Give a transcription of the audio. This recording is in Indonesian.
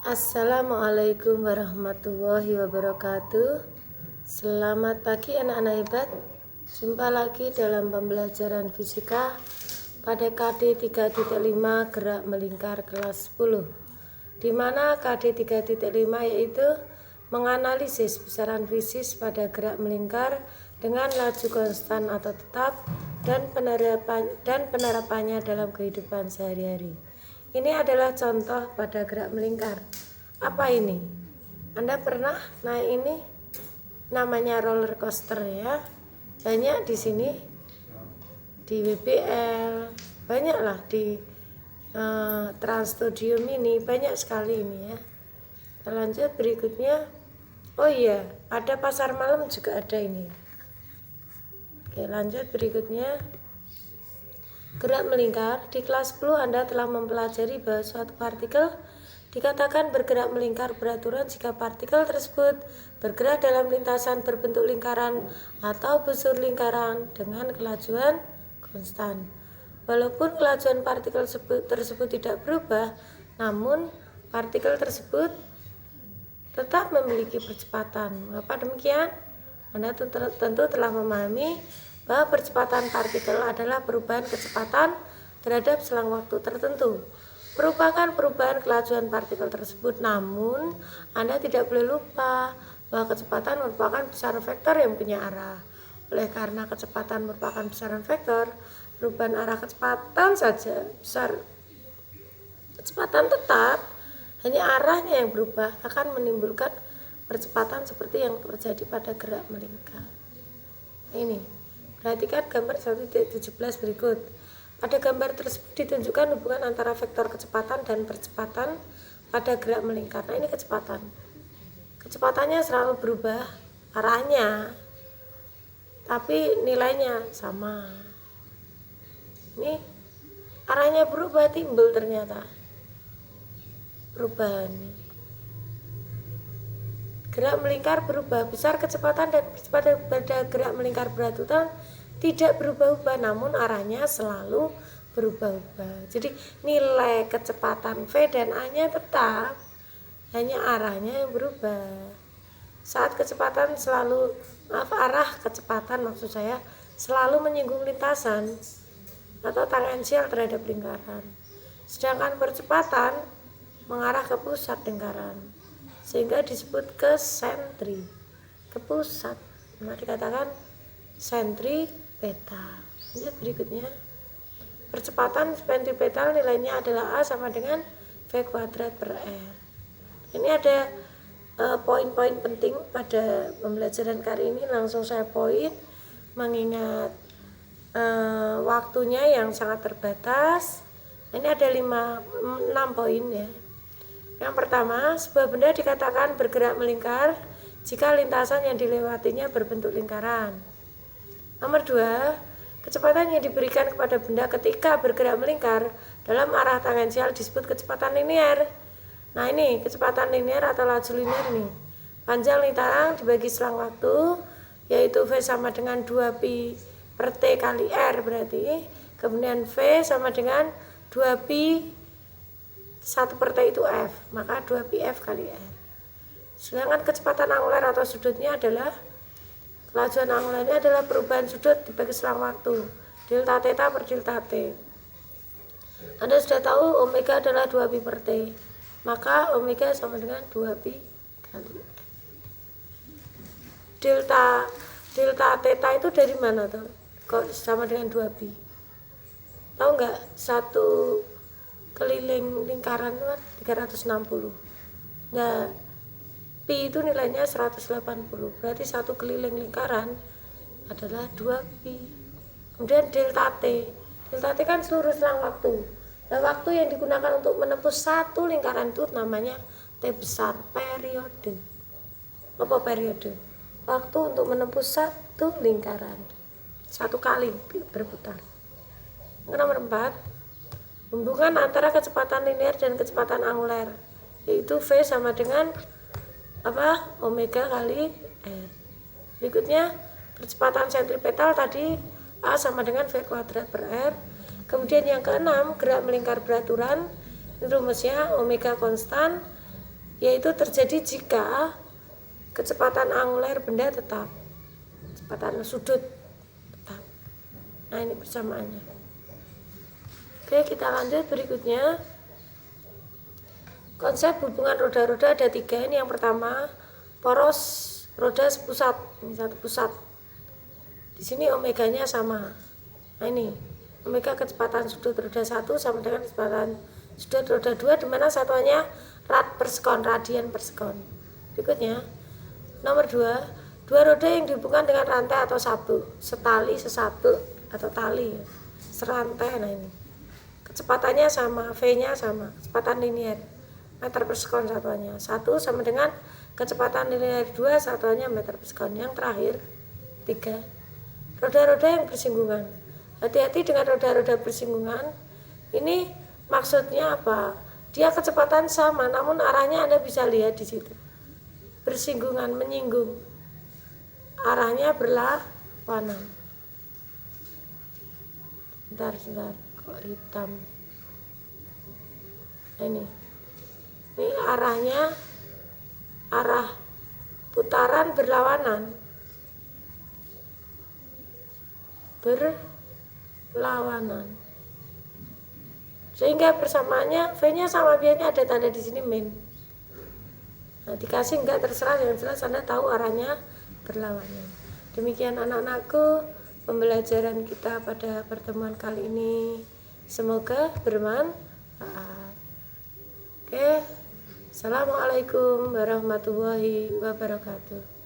Assalamualaikum warahmatullahi wabarakatuh. Selamat pagi anak-anak hebat. Jumpa lagi dalam pembelajaran fisika pada KD 3.5 gerak melingkar kelas 10, di mana KD 3.5 yaitu menganalisis besaran fisis pada gerak melingkar dengan laju konstan atau tetap dan penerapannya dalam kehidupan sehari-hari. Ini adalah contoh pada gerak melingkar. Apa ini? Anda pernah naik ini? Namanya roller coaster ya. Banyak di sini, di WBL, banyaklah di Trans Studio Mini, banyak sekali ini ya. Kita lanjut berikutnya. Oh iya, ada pasar malam juga ada ini. Oke, lanjut berikutnya. Gerak melingkar. Di kelas 10 Anda telah mempelajari bahwa suatu partikel dikatakan bergerak melingkar beraturan jika partikel tersebut bergerak dalam lintasan berbentuk lingkaran atau busur lingkaran dengan kelajuan konstan. Walaupun kelajuan partikel tersebut tidak berubah, namun partikel tersebut tetap memiliki percepatan. Mengapa demikian? Anda tentu telah memahami bahwa percepatan partikel adalah perubahan kecepatan terhadap selang waktu tertentu, merupakan perubahan kelajuan partikel tersebut. Namun, Anda tidak boleh lupa bahwa kecepatan merupakan besaran vektor yang punya arah. Oleh karena kecepatan merupakan besaran vektor, perubahan arah kecepatan saja besar kecepatan tetap, hanya arahnya yang berubah akan menimbulkan percepatan seperti yang terjadi pada gerak melingkar. Ini, perhatikan gambar 1.17 berikut. Pada gambar tersebut ditunjukkan hubungan antara vektor kecepatan dan percepatan pada gerak melingkar. Nah, ini kecepatan. Kecepatannya selalu berubah arahnya, tapi nilainya sama. Ini arahnya berubah, timbul ternyata perubahan. Gerak melingkar berubah, besar kecepatan dan percepatan pada gerak melingkar beraturan tidak berubah-ubah, namun arahnya selalu berubah-ubah. Jadi nilai kecepatan V dan A-nya tetap, hanya arahnya yang berubah. Saat kecepatan arah kecepatan maksud saya selalu menyinggung lintasan atau tangensial terhadap lingkaran. Sedangkan percepatan mengarah ke pusat lingkaran, sehingga disebut ke sentri, ke pusat. Nah, dikatakan sentripeta. Lanjut berikutnya. Percepatan sentripetal nilainya adalah A sama dengan V kuadrat per R. Ini ada poin-poin penting pada pembelajaran kali ini. Langsung saya poin, mengingat waktunya yang sangat terbatas. Ini ada 6 poin ya. Yang pertama, sebuah benda dikatakan bergerak melingkar jika lintasan yang dilewatinya berbentuk lingkaran. Nomor 2, kecepatan yang diberikan kepada benda ketika bergerak melingkar dalam arah tangensial disebut kecepatan linier. Nah, ini kecepatan linier atau laju linier nih. Panjang lingkaran dibagi selang waktu, yaitu V sama dengan 2pi per T kali R berarti. Kemudian V sama dengan 2pi 1 per T itu F, maka 2πf kali R. Sedangkan kecepatan angular atau sudutnya adalah, kelajuan angularnya adalah perubahan sudut dibagi selang waktu, delta theta per delta T. Anda sudah tahu omega adalah 2pi per T, maka omega sama dengan 2pi kali R. Delta theta itu dari mana tuh? Kok sama dengan 2pi? Tahu nggak? Satu keliling lingkaran 360. Nah, pi itu nilainya 180. Berarti satu keliling lingkaran adalah 2pi. Kemudian delta T. Delta T kan seluruh selang waktu. Nah, waktu yang digunakan untuk menempuh satu lingkaran itu namanya T besar, periode. Apa periode? Waktu untuk menempuh satu lingkaran. Satu kali berputar. Nomor 4, hubungan antara kecepatan linear dan kecepatan angular, yaitu V sama dengan omega kali R. Berikutnya, percepatan sentripetal tadi A sama dengan V kuadrat per R. Kemudian yang keenam, gerak melingkar beraturan. Rumusnya omega konstan yaitu terjadi jika kecepatan angular benda tetap, kecepatan sudut tetap. Nah, ini persamaannya. Oke, kita lanjut berikutnya. Konsep hubungan roda-roda ada 3. Ini yang pertama, poros roda sepusat. Ini satu pusat. Di sini omeganya sama. Nah, ini omega kecepatan sudut roda 1 sama dengan kecepatan sudut roda 2, di mana satuannya rad per sekon, radian per sekon. Berikutnya, nomor 2, dua roda yang dihubungkan dengan rantai atau sabuk, setali, sesabuk atau tali, serantai. Nah, ini kecepatannya sama, V-nya sama, kecepatan linear, meter per sekon satuannya. 1 sama dengan kecepatan linear 2, satuannya meter per sekon. Yang terakhir, 3, roda-roda yang bersinggungan. Hati-hati dengan roda-roda bersinggungan. Ini maksudnya apa? Dia kecepatan sama, namun arahnya Anda bisa lihat di situ. Bersinggungan, menyinggung. Arahnya berlawanan. Bentar, kok hitam. Nah, ini arahnya, arah putaran berlawanan. Sehingga persamaannya V-nya sama, biarnya ada tanda di sini min. Nah, dikasih enggak terserah, yang jelas Anda tahu arahnya berlawanan. Demikian anak-anakku pembelajaran kita pada pertemuan kali ini. Semoga bermanfaat. Oke. Assalamualaikum warahmatullahi wabarakatuh.